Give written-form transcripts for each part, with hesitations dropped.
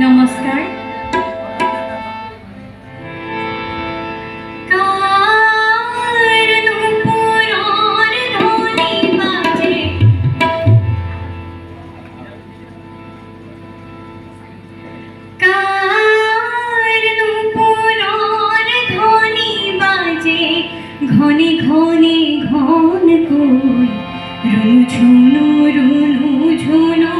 নমস্কাৰ। ঘনে ঘনে ঘন কই রুনু ঝুনু রুনু ঝুনু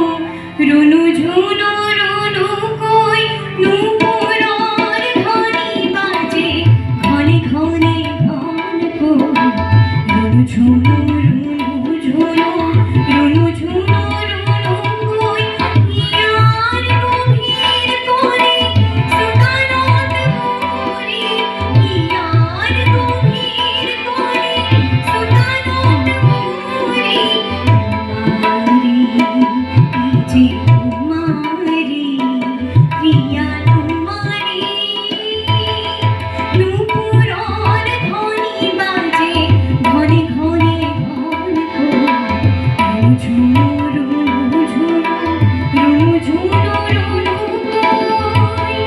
রুনু ঝুনু রুনু কই নূপুরের ধ্বনি বাজে ঘনে ঘনে ঘন কই রুনু ঝুনু রুনু ঝুনু রুনু ঝুনু রুনু কই ইয়ার গভীর কোণে সুকানত মোরে ইয়ার গভীর কোণে সুকানত মোরে যে কুমারী প্রিয়া কুমারী নূপুরের ধ্বনি বাজে ঘনে ঘনে ঘন কই ঝুনু রুনু ঝুনু রুনু ঝুনু রুনু কই।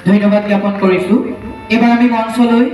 ধন্যবাদ জ্ঞাপন কৰিছো। এবাৰ আমি মঞ্চলৈ